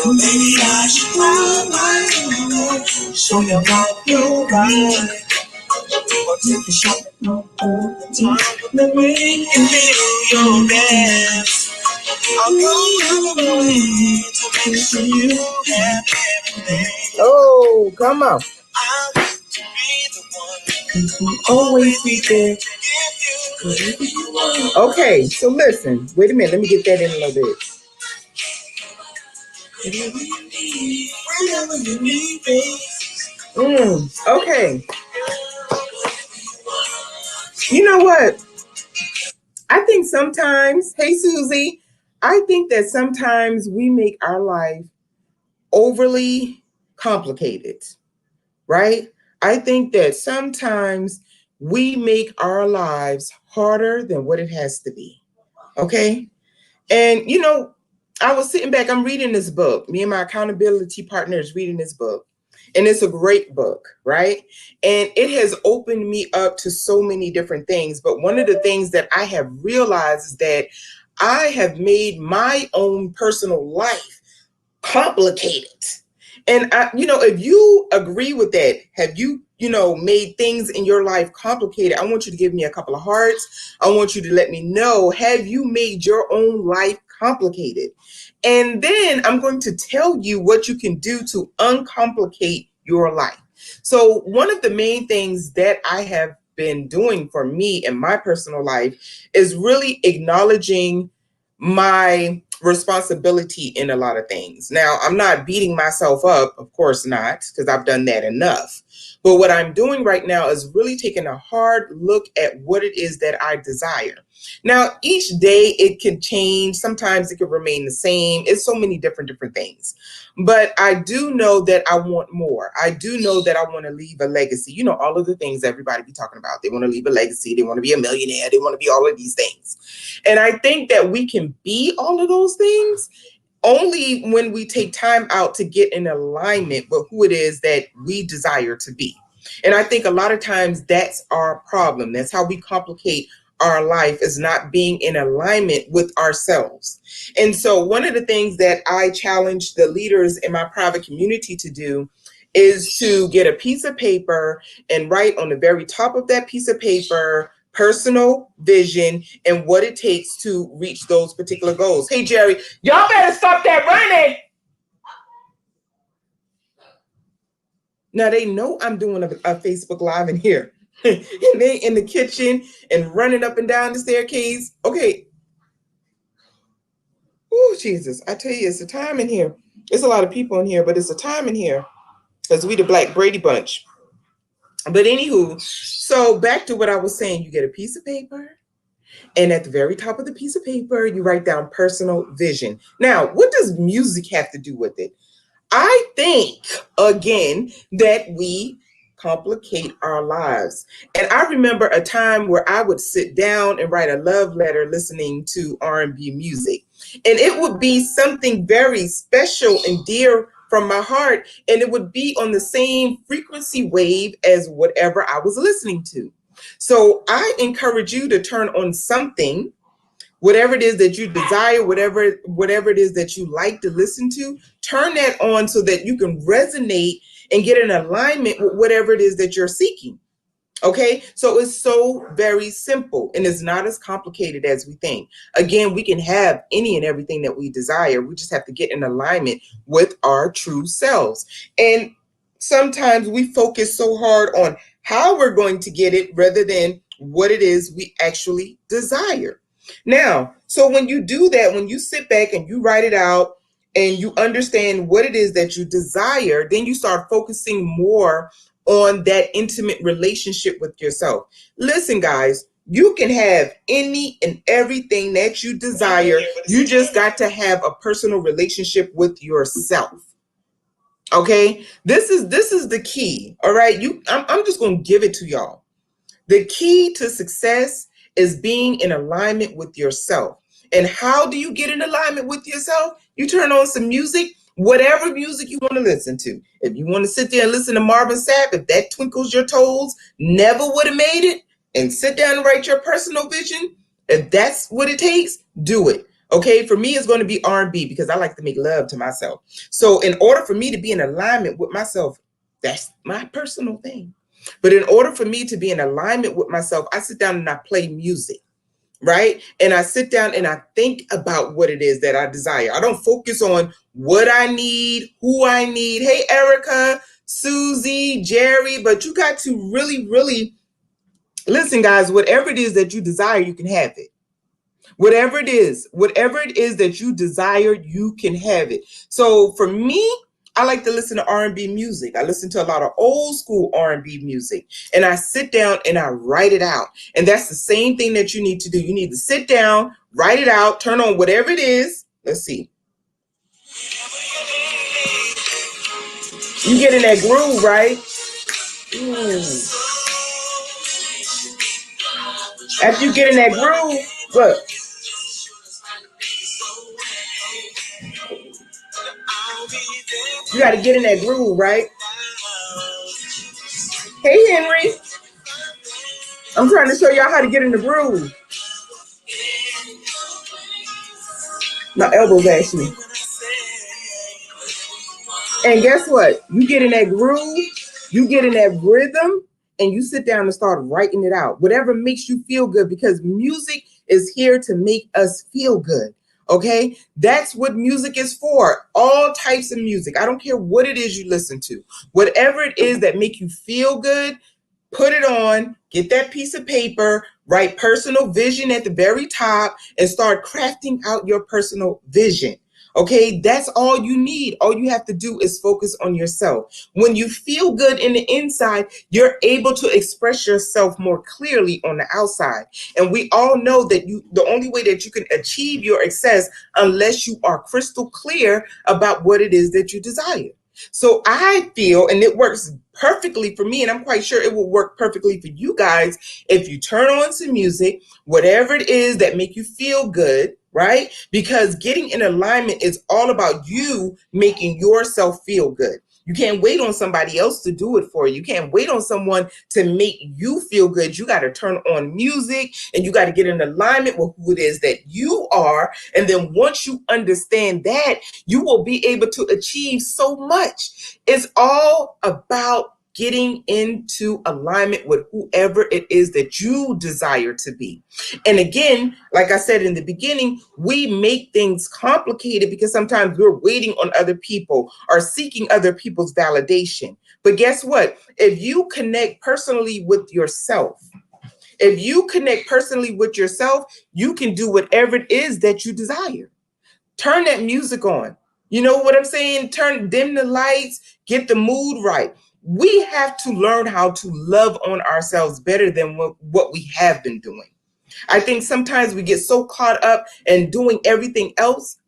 Maybe I should try my so you got your right. Or take a shot at no time. Let me feel your dance. I'll go out of my way to make sure you have everything. Oh, come on. I want to be the one who always be there. Okay, so listen. Wait a minute. Let me get that in a little bit. Okay. You know what? I think sometimes, hey Susie, I think that sometimes we make our life overly complicated, right? I think that sometimes we make our lives harder than what it has to be. Okay. And, you know, I was sitting back, I'm reading this book. Me and my accountability partner is reading this book. And it's a great book, right? And it has opened me up to so many different things. But one of the things that I have realized is that I have made my own personal life complicated. And if you agree with that, have you, made things in your life complicated? I want you to give me a couple of hearts. I want you to let me know, have you made your own life complicated? And then I'm going to tell you what you can do to uncomplicate your life. So one of the main things that I have been doing for me in my personal life is really acknowledging my responsibility in a lot of things. Now, I'm not beating myself up, of course not, because I've done that enough. But what I'm doing right now is really taking a hard look at what it is that I desire. Now, each day it can change. Sometimes it can remain the same. It's so many different things. But I do know that I want more. I do know that I want to leave a legacy. You know, all of the things everybody be talking about. They want to leave a legacy. They want to be a millionaire. They want to be all of these things. And I think that we can be all of those things only when we take time out to get in alignment with who it is that we desire to be. And I think a lot of times that's our problem. That's how we complicate our life, is not being in alignment with ourselves. And so one of the things that I challenge the leaders in my private community to do is to get a piece of paper and write on the very top of that piece of paper personal vision and what it takes to reach those particular goals. Hey, Jerry, y'all better stop that running. Now they know I'm doing a Facebook Live in here. And they in the kitchen and running up and down the staircase. Okay. Oh, Jesus. I tell you, it's a time in here. There's a lot of people in here, but it's a time in here because we the Black Brady Bunch. But anywho, so back to what I was saying, you get a piece of paper, and at the very top of the piece of paper, you write down personal vision. Now, what does music have to do with it? I think, again, that we complicate our lives. And I remember a time where I would sit down and write a love letter listening to R&B music. And it would be something very special and dear from my heart, and it would be on the same frequency wave as whatever I was listening to. So I encourage you to turn on something, whatever it is that you desire, whatever it is that you like to listen to, turn that on so that you can resonate and get in alignment with whatever it is that you're seeking. Okay, so it's so very simple and it's not as complicated as we think. Again, we can have any and everything that we desire. We just have to get in alignment with our true selves. And sometimes we focus so hard on how we're going to get it rather than what it is we actually desire. Now, so when you do that, when you sit back and you write it out and you understand what it is that you desire, then you start focusing more on that intimate relationship with yourself. Listen, guys, you can have any and everything that you desire. You just got to have a personal relationship with yourself. Okay, this is the key. All right, I'm just going to give it to y'all. The key to success is being in alignment with yourself. And how do you get in alignment with yourself? You turn on some music, whatever music you want to listen to. If you want to sit there and listen to Marvin Sapp, if that twinkles your toes, never would have made it, and sit down and write your personal vision, if that's what it takes, do it. Okay, for me, it's going to be R&B because I like to make love to myself. So in order for me to be in alignment with myself, that's my personal thing. But in order for me to be in alignment with myself, I sit down and I play music, right? And I sit down and I think about what it is that I desire. I don't focus on what I need, who I need. Hey, Erica, Susie, Jerry, but you got to really, really listen, guys, whatever it is that you desire, you can have it. Whatever it is that you desire, you can have it. So for me, I like to listen to R&B music. I listen to a lot of old school R&B music, and I sit down and I write it out. And that's the same thing that you need to do. You need to sit down, write it out, turn on whatever it is. Let's see. You get in that groove, right? After you get in that groove, look. You got to get in that groove, right? Hey, Henry. I'm trying to show y'all how to get in the groove. My elbow's actually. And guess what? You get in that groove, you get in that rhythm, and you sit down and start writing it out. Whatever makes you feel good, because music is here to make us feel good. Okay, that's what music is for. All types of music. I don't care what it is you listen to. Whatever it is that make you feel good, put it on, get that piece of paper, write personal vision at the very top, and start crafting out your personal vision. Okay, that's all you need. All you have to do is focus on yourself. When you feel good in the inside, you're able to express yourself more clearly on the outside. And we all know that the only way that you can achieve your success unless you are crystal clear about what it is that you desire. So I feel, and it works perfectly for me, and I'm quite sure it will work perfectly for you guys, if you turn on some music, whatever it is that make you feel good, right? Because getting in alignment is all about you making yourself feel good. You can't wait on somebody else to do it for you. You can't wait on someone to make you feel good. You got to turn on music and you got to get in alignment with who it is that you are. And then once you understand that, you will be able to achieve so much. It's all about getting into alignment with whoever it is that you desire to be. And again, like I said in the beginning, we make things complicated because sometimes we're waiting on other people or seeking other people's validation. But guess what? If you connect personally with yourself, you can do whatever it is that you desire. Turn that music on. You know what I'm saying? Dim the lights, get the mood right. We have to learn how to love on ourselves better than what we have been doing. I think sometimes we get so caught up in doing everything else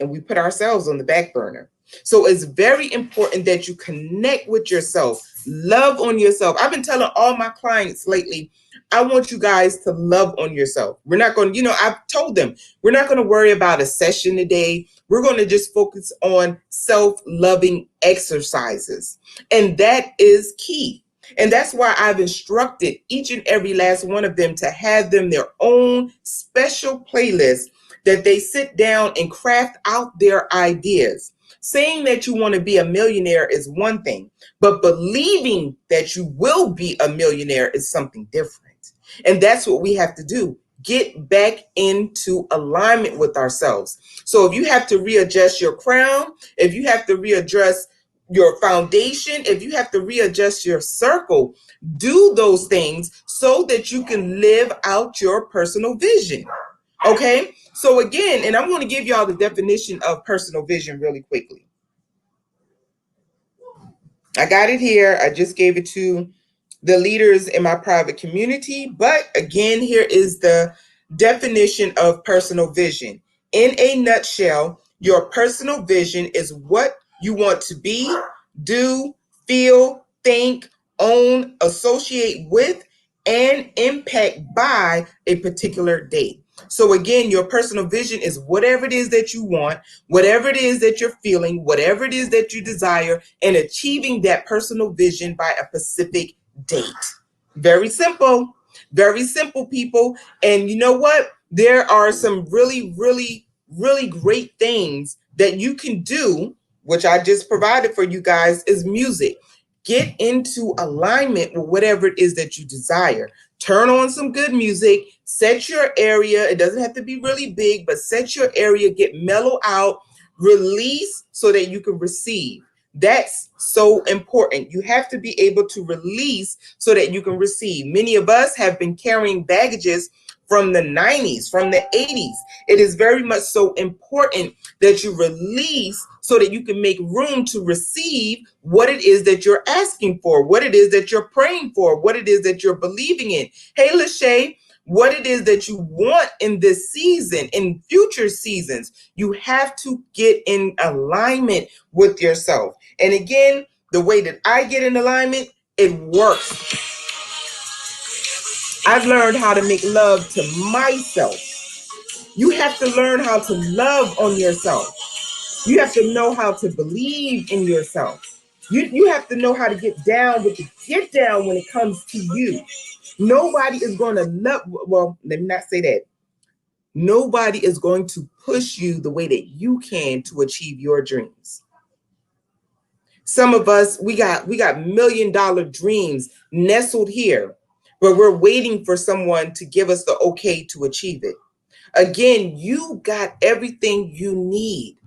and we put ourselves on the back burner. So it's very important that you connect with yourself, love on yourself. I've been telling all my clients lately, I want you guys to love on yourself. We're not going to, I've told them, we're not going to worry about a session today. We're going to just focus on self-loving exercises. And that is key. And that's why I've instructed each and every last one of them to have them their own special playlist that they sit down and craft out their ideas. Saying that you want to be a millionaire is one thing, but believing that you will be a millionaire is something different. And that's what we have to do. Get back into alignment with ourselves. So if you have to readjust your crown, if you have to readjust your foundation, if you have to readjust your circle, do those things so that you can live out your personal vision. Okay, so again, and I'm going to give y'all the definition of personal vision really quickly. I got it here. I just gave it to the leaders in my private community. But again, here is the definition of personal vision. In a nutshell, your personal vision is what you want to be, do, feel, think, own, associate with, and impact by a particular date. So again, your personal vision is whatever it is that you want, whatever it is that you're feeling, whatever it is that you desire, and achieving that personal vision by a specific date. Very simple, people. And you know what? There are some really, really, really great things that you can do, which I just provided for you guys, is music. Get into alignment with whatever it is that you desire. Turn on some good music, set your area. It doesn't have to be really big, but set your area, get mellow out, release so that you can receive. That's so important. You have to be able to release so that you can receive. Many of us have been carrying baggages from the 90s, from the 80s. It is very much so important that you release so that you can make room to receive what it is that you're asking for, what it is that you're praying for, what it is that you're believing in. Hey, Lachey, what it is that you want in this season, in future seasons, you have to get in alignment with yourself. And again, the way that I get in alignment, it works. I've learned how to make love to myself. You have to learn how to love on yourself. You have to know how to believe in yourself. You have to know how to get down with the get down when it comes to you. Nobody is going to love, well, let me not say that. Nobody is going to push you the way that you can to achieve your dreams. Some of us, we got $1 million dreams nestled here, but we're waiting for someone to give us the okay to achieve it. Again, you got everything you need.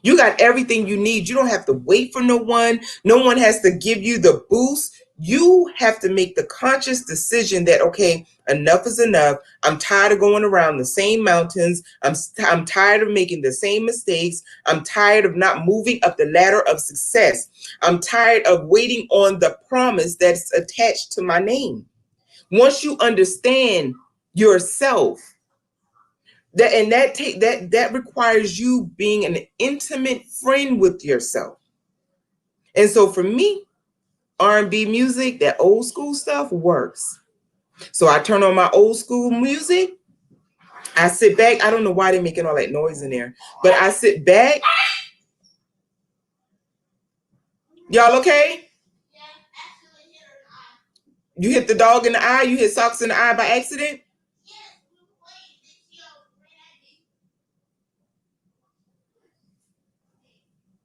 You got everything you need. You don't have to wait for no one. No one has to give you the boost. You have to make the conscious decision that, okay, enough is enough. I'm tired of going around the same mountains. I'm tired of making the same mistakes. I'm tired of not moving up the ladder of success. I'm tired of waiting on the promise that's attached to my name. Once you understand yourself, that requires you being an intimate friend with yourself. And so for me, R&B music, that old school stuff works. So I turn on my old school music. I sit back. I don't know why they're making all that noise in there, but I sit back. Y'all okay? You hit the dog in the eye? You hit Socks in the eye by accident?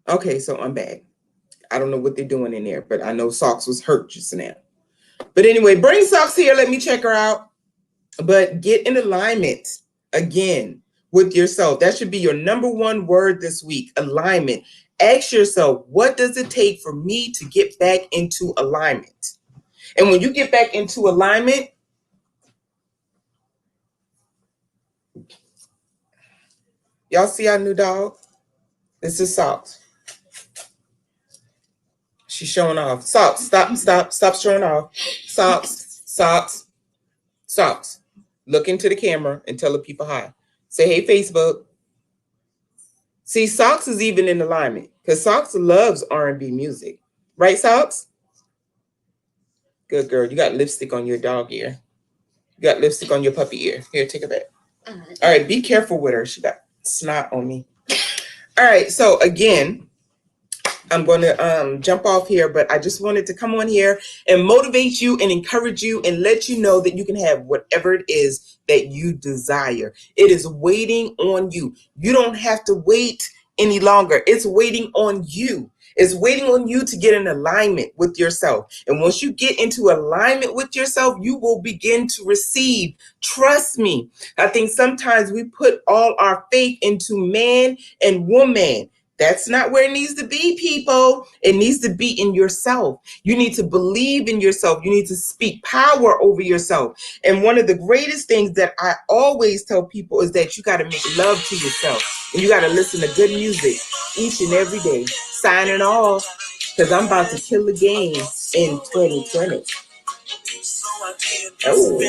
Okay, so I'm back. I don't know what they're doing in there, but I know Socks was hurt just now. But anyway, bring Socks here. Let me check her out. But get in alignment again with yourself. That should be your number one word this week, alignment. Ask yourself, what does it take for me to get back into alignment? And when you get back into alignment, y'all see our new dog? This is Socks. She's showing off. Socks, stop showing off. Socks. Look into the camera and tell the people hi. Say, hey, Facebook. See, Socks is even in alignment because Socks loves R&B music. Right, Socks? Good girl. You got lipstick on your dog ear. You got lipstick on your puppy ear. Here, take it back. All right, be careful with her. She got snot on me. All right, so again, I'm going to jump off here, but I just wanted to come on here and motivate you and encourage you and let you know that you can have whatever it is that you desire. It is waiting on you. You don't have to wait any longer. It's waiting on you. It's waiting on you to get in alignment with yourself. And once you get into alignment with yourself, you will begin to receive. Trust me. I think sometimes we put all our faith into man and woman. That's not where it needs to be, people. It needs to be in yourself. You need to believe in yourself. You need to speak power over yourself. And one of the greatest things that I always tell people is that you got to make love to yourself. And you got to listen to good music each and every day. Signing off, because I'm about to kill the game in 2020. Oh.